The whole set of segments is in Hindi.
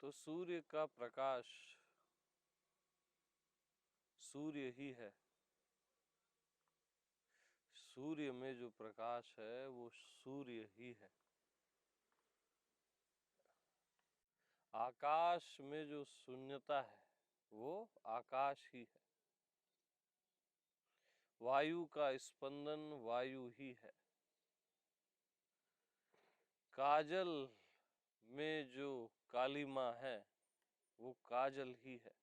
तो सूर्य का प्रकाश सूर्य ही है। सूर्य में जो प्रकाश है वो सूर्य ही है। आकाश में जो शून्यता है वो आकाश ही है। वायु का स्पंदन वायु ही है। काजल में जो कालिमा है वो काजल ही है।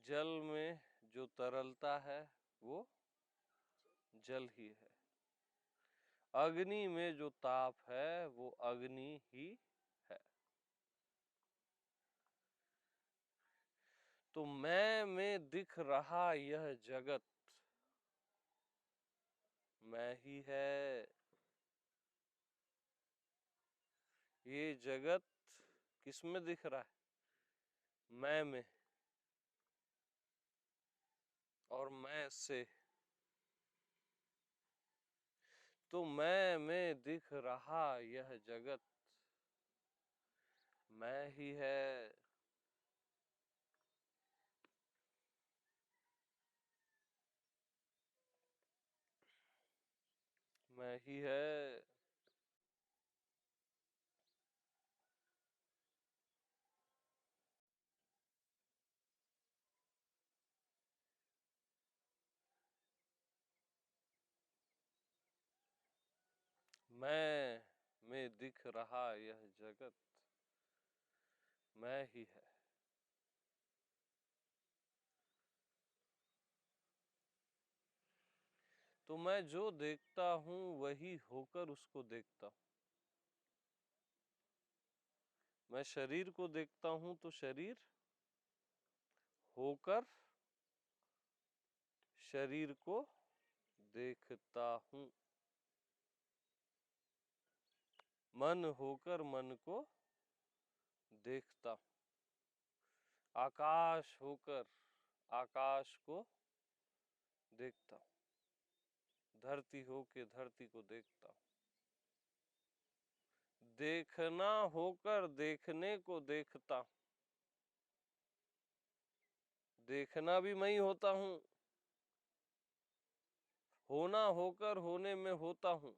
जल में जो तरलता है वो जल ही है। अग्नि में जो ताप है वो अग्नि ही है। तो मैं में दिख रहा यह जगत मैं ही है। ये जगत किसमें दिख रहा है? मैं में। और मैं से। तो मैं में दिख रहा यह जगत मैं ही है। मैं ही है। मैं में दिख रहा यह जगत मैं ही है। तो मैं जो देखता हूँ वही होकर उसको देखता हूँ। मैं शरीर को देखता हूँ तो शरीर होकर शरीर को देखता हूँ। मन होकर मन को देखता हूँ। आकाश होकर आकाश को देखता हूँ। धरती होकर धरती को देखता हूँ। देखना होकर देखने को देखता हूँ। देखना भी मैं ही होता हूँ। होना होकर होने में होता हूँ।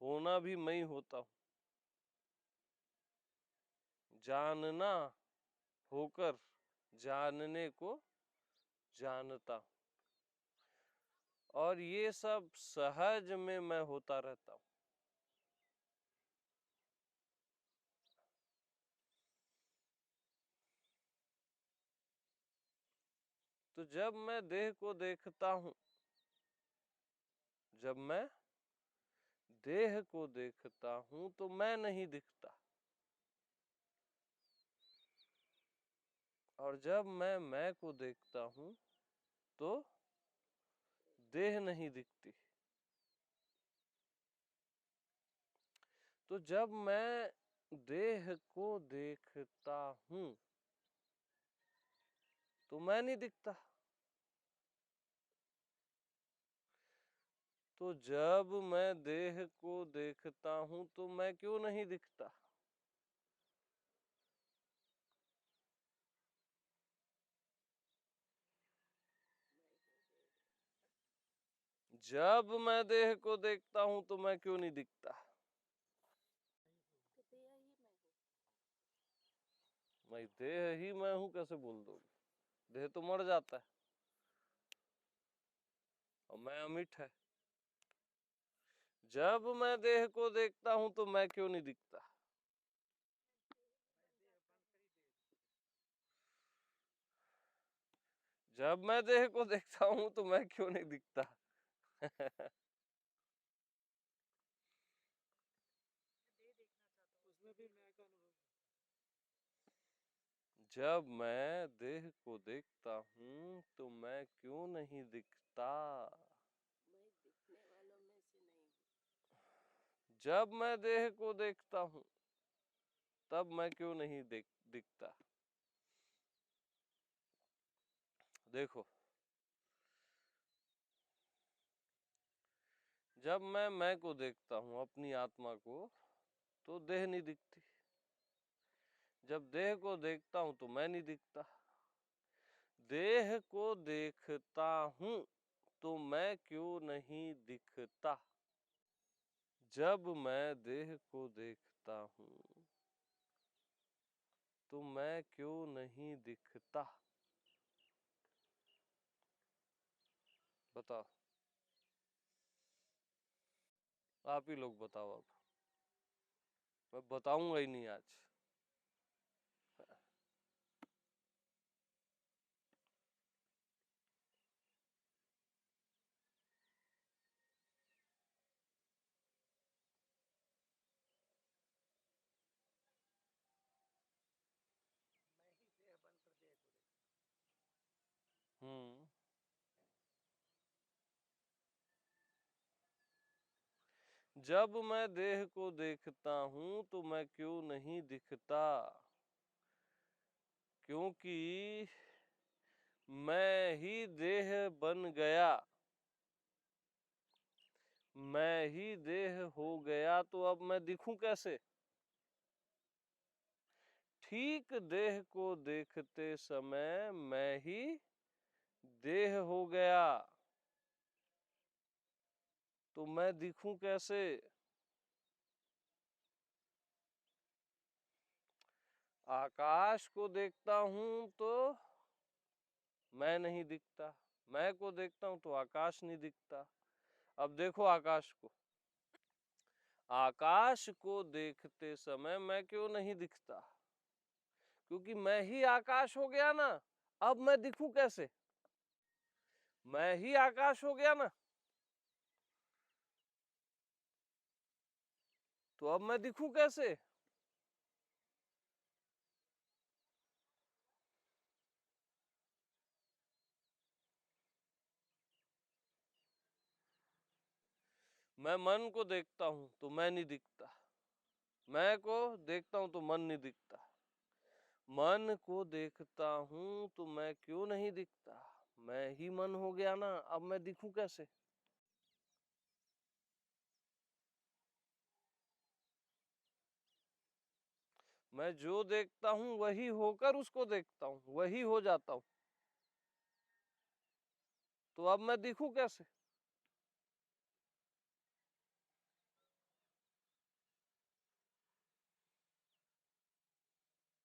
होना भी मैं ही होता हूँ। जानना होकर जानने को जानता हूँ। और ये सब सहज में मैं होता रहता हूँ। तो जब मैं देह को देखता हूँ जब मैं देह को देखता हूँ तो मैं नहीं दिखता। और जब मैं को देखता हूँ तो देह नहीं दिखती। तो जब मैं देह को देखता हूँ तो मैं नहीं दिखता। तो जब मैं देह को देखता हूँ तो मैं क्यों नहीं दिखता? जब मैं देह को देखता हूँ तो मैं क्यों नहीं दिखता? मैं देह ही मैं हूं कैसे बोल दोगे? देह तो मर जाता है और मैं अमिट है। जब मैं देह को देखता हूं तो मैं क्यों नहीं दिखता? जब मैं देह को देखता हूं तो मैं क्यों नहीं दिखता? जब मैं देह को देखता हूं तो मैं क्यों नहीं दिखता? मैं दिखने वालों में से नहीं। जब मैं देह को देखता हूं तब मैं क्यों नहीं दिखता? देखो, जब मैं को देखता हूँ अपनी आत्मा को तो देह नहीं दिखती। जब देह को देखता हूं तो मैं नहीं दिखता। देह को देखता हूं तो मैं क्यों नहीं दिखता। जब मैं देह को देखता हूं तो मैं क्यों नहीं दिखता। बताओ, आप ही लोग बताओ। अब मैं बताऊंगा ही नहीं आज। हम्म। जब मैं देह को देखता हूं तो मैं क्यों नहीं दिखता। क्योंकि मैं ही देह बन गया। मैं ही देह हो गया तो अब मैं दिखूं कैसे। ठीक देह को देखते समय मैं ही देह हो गया तो मैं दिखूं कैसे। आकाश को देखता हूं तो मैं नहीं दिखता। मैं को देखता हूं तो आकाश नहीं दिखता। अब देखो आकाश को। आकाश को देखते समय मैं क्यों नहीं दिखता। क्योंकि मैं ही आकाश हो गया ना। अब मैं दिखूं कैसे। मैं ही आकाश हो गया ना तो अब मैं दिखूं कैसे। मैं मन को देखता हूं तो मैं नहीं दिखता। मैं को देखता हूं तो मन नहीं दिखता। मन को देखता हूं तो मैं क्यों नहीं दिखता। मैं ही मन हो गया ना। अब मैं दिखूं कैसे। मैं जो देखता हूं वही होकर उसको देखता हूं, वही हो जाता हूं। तो अब मैं दिखूं कैसे।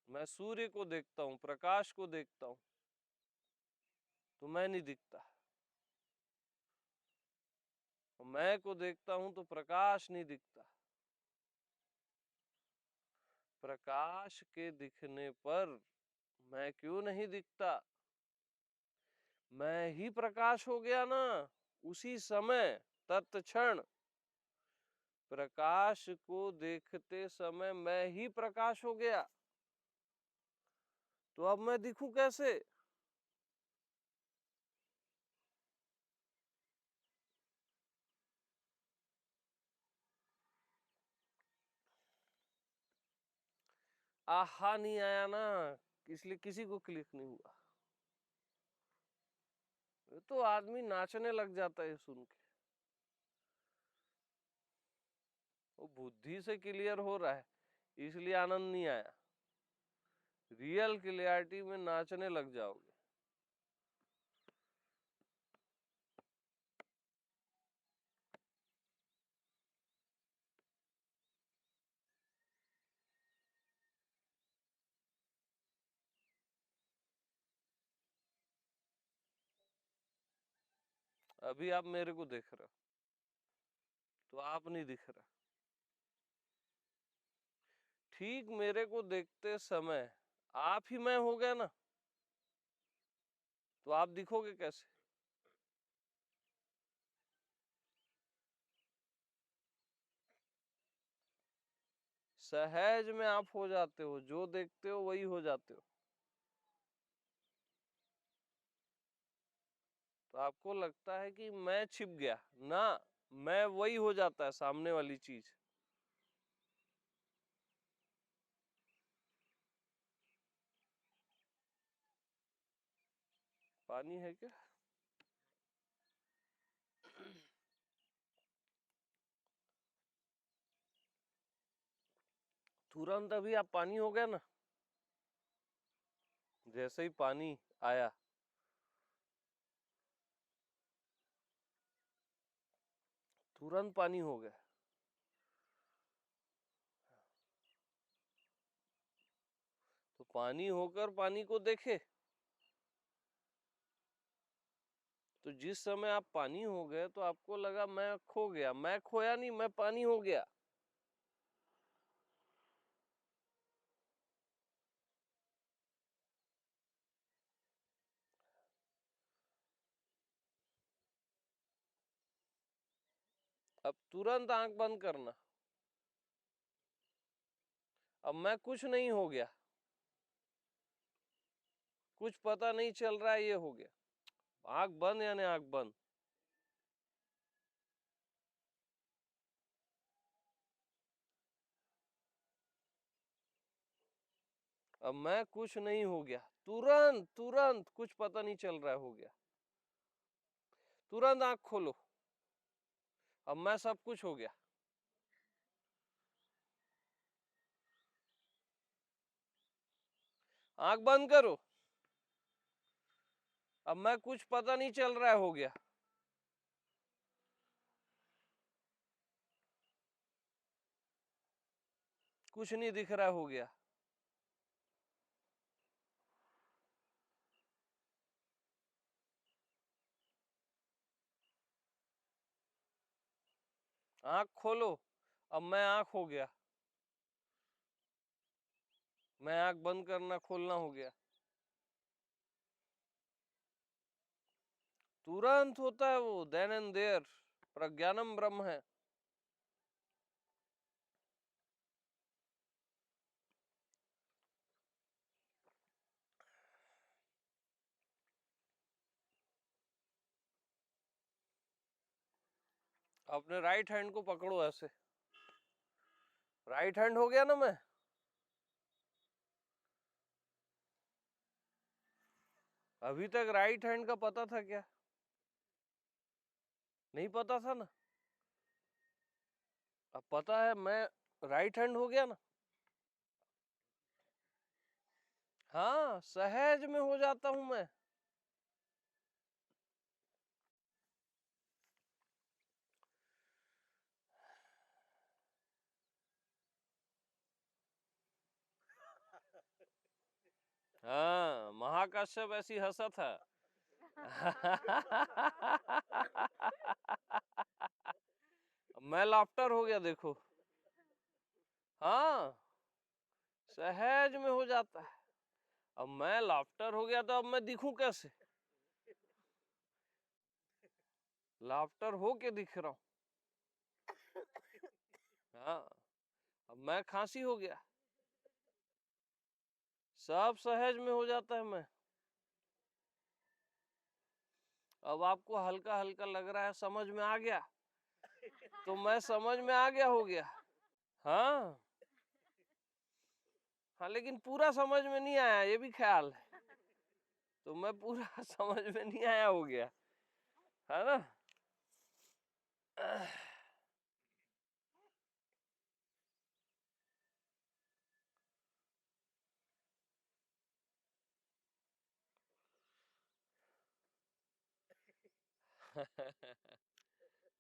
मैं सूर्य को देखता हूं, प्रकाश को देखता हूं तो मैं नहीं दिखता। मैं को देखता हूं तो प्रकाश नहीं दिखता। प्रकाश के दिखने पर मैं क्यों नहीं दिखता। मैं ही प्रकाश हो गया ना उसी समय, तत्क्षण। प्रकाश को देखते समय मैं ही प्रकाश हो गया तो अब मैं दिखूं कैसे। आहा नहीं आया ना, इसलिए किसी को क्लिक नहीं हुआ। ये तो आदमी नाचने लग जाता है सुन के। वो बुद्धि से क्लियर हो रहा है इसलिए आनंद नहीं आया। रियल क्लियरिटी में नाचने लग जाओगे। अभी आप मेरे को देख रहे हो तो आप नहीं दिख रहा। ठीक मेरे को देखते समय आप ही मैं हो गया ना तो आप दिखोगे कैसे। सहज में आप हो जाते हो, जो देखते हो वही हो जाते हो। तो आपको लगता है कि मैं छिप गया ना, मैं वही हो जाता है सामने वाली चीज। पानी है क्या। तुरंत अभी आप पानी हो गया ना, जैसे ही पानी आया तुरंत पानी हो गया। तो पानी होकर पानी को देखे, तो जिस समय आप पानी हो गए तो आपको लगा मैं खो गया। मैं खोया नहीं, मैं पानी हो गया। अब तुरंत आंख बंद करना। अब मैं कुछ नहीं हो गया, कुछ पता नहीं चल रहा है, ये हो गया। आंख बंद यानी आंख बंद। अब मैं कुछ नहीं हो गया, तुरंत तुरंत कुछ पता नहीं चल रहा है, हो गया। तुरंत आंख खोलो, अब मैं सब कुछ हो गया। आंख बंद करो, अब मैं कुछ पता नहीं चल रहा है, हो गया। कुछ नहीं दिख रहा है, हो गया। आंख खोलो, अब मैं आंख हो गया। मैं आंख बंद करना खोलना हो गया। तुरंत होता है वो, देन एंड देयर। प्रज्ञानम ब्रह्म है। अपने राइट हैंड को पकड़ो ऐसे। राइट हैंड हो गया ना मैं। अभी तक राइट हैंड का पता था क्या? नहीं पता था ना। अब पता है, मैं राइट हैंड हो गया ना। हाँ, सहज में हो जाता हूं मैं। हाँ, महाकाश्यप ऐसी हंसा था। मैं लाफ्टर हो गया, देखो। हाँ, सहज में हो जाता है। अब मैं लाफ्टर हो गया तो अब मैं दिखूं कैसे? लाफ्टर हो के दिख रहा हूं। हाँ, अब मैं खांसी हो गया, सब सहज में हो जाता है मैं। अब आपको हल्का हल्का लग रहा है, समझ में आ गया, तो मैं समझ में आ गया, हो गया। हाँ हाँ, लेकिन पूरा समझ में नहीं आया, ये भी ख्याल है। तो मैं पूरा समझ में नहीं आया, हो गया, है ना।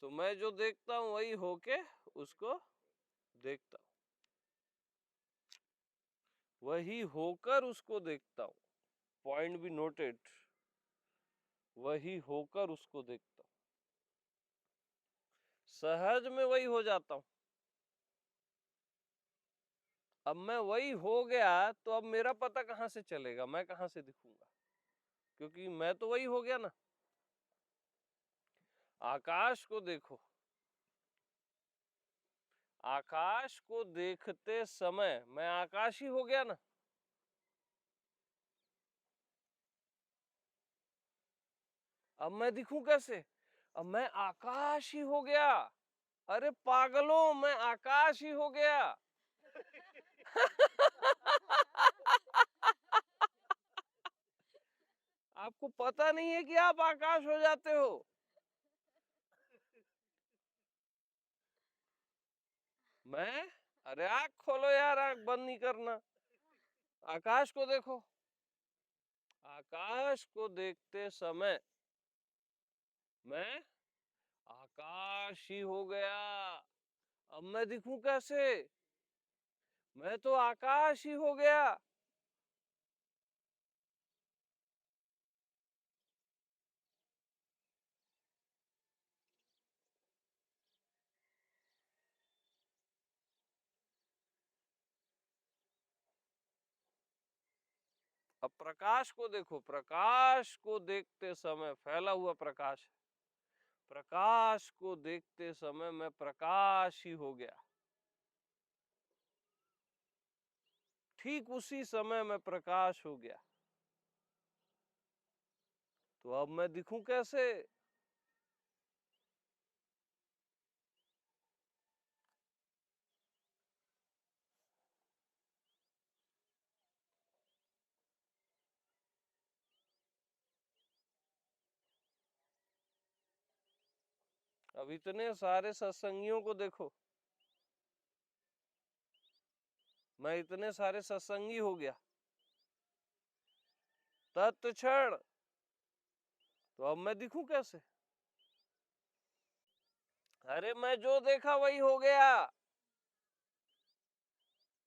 तो मैं जो देखता हूँ वही होके उसको देखता हूँ, वही होकर उसको देखता हूँ। पॉइंट भी नोटेड, वही होकर उसको देखता हूँ, सहज में वही हो जाता हूँ। अब मैं वही हो गया तो अब मेरा पता कहाँ से चलेगा, मैं कहाँ से दिखूंगा, क्योंकि मैं तो वही हो गया ना। आकाश को देखो, आकाश को देखते समय मैं आकाश ही हो गया ना। अब मैं दिखूं कैसे? अब मैं आकाश ही हो गया। अरे पागलों, मैं आकाश ही हो गया। आपको पता नहीं है कि आप आकाश हो जाते हो। मैं अरे आंख खोलो यार, आंख बंद नहीं करना। आकाश को देखो। आकाश को देखते समय मैं आकाश ही हो गया। अब मैं दिखूं कैसे? मैं तो आकाश ही हो गया। अब प्रकाश को देखो। प्रकाश को देखते समय फैला हुआ प्रकाश है। प्रकाश को देखते समय मैं प्रकाश ही हो गया। ठीक उसी समय मैं प्रकाश हो गया। तो अब मैं दिखूं कैसे? अब इतने सारे सत्संगियों को देखो। मैं इतने सारे सत्संगी हो गया तत्क्षण। तो अब मैं दिखूं कैसे? अरे मैं जो देखा वही हो गया।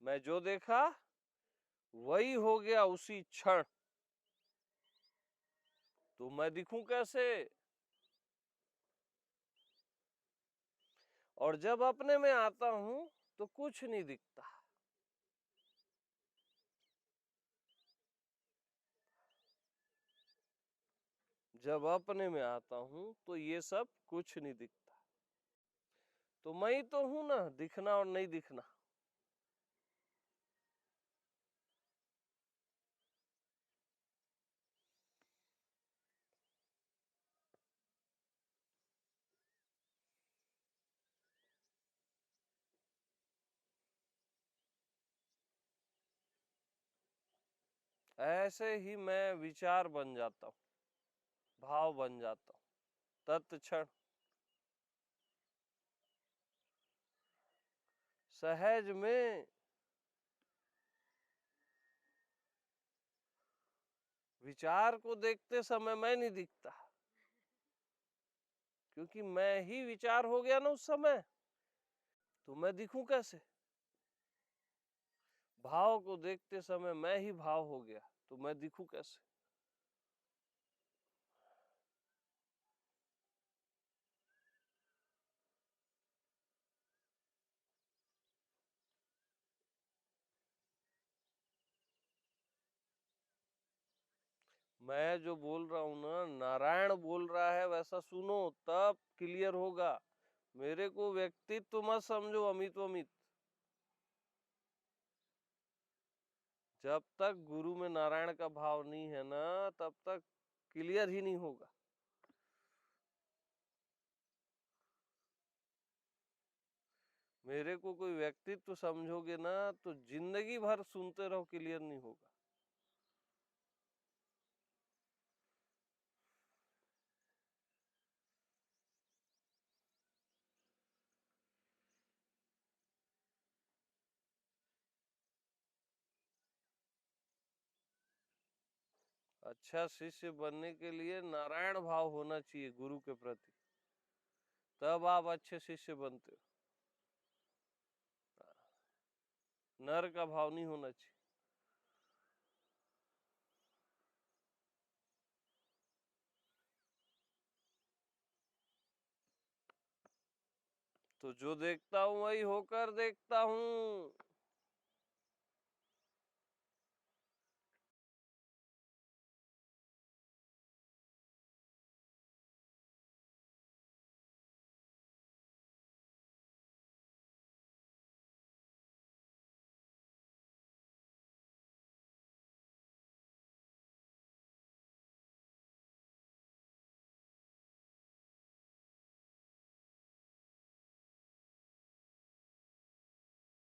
मैं जो देखा वही हो गया उसी क्षण। तो मैं दिखूं कैसे? और जब अपने में आता हूं तो कुछ नहीं दिखता। जब अपने में आता हूं तो ये सब कुछ नहीं दिखता। तो मैं ही तो हूं ना, दिखना और नहीं दिखना। ऐसे ही मैं विचार बन जाता हूं, भाव बन जाता हूं तत्क्षण। सहज में विचार को देखते समय मैं नहीं दिखता, क्योंकि मैं ही विचार हो गया ना उस समय। तो मैं दिखूं कैसे? भाव को देखते समय मैं ही भाव हो गया, तो मैं दिखूं कैसे? मैं जो बोल रहा हूं ना, नारायण बोल रहा है वैसा सुनो, तब क्लियर होगा। मेरे को व्यक्तित्व मत समझो, अमित अमित। जब तक गुरु में नारायण का भाव नहीं है ना, तब तक क्लियर ही नहीं होगा। मेरे को कोई व्यक्तित्व समझोगे ना तो जिंदगी भर सुनते रहो, क्लियर नहीं होगा। अच्छा शिष्य बनने के लिए नारायण भाव होना चाहिए गुरु के प्रति, तब आप अच्छे शिष्य बनते हो। नर का भाव नहीं होना चाहिए। तो जो देखता हूं वही होकर देखता हूं।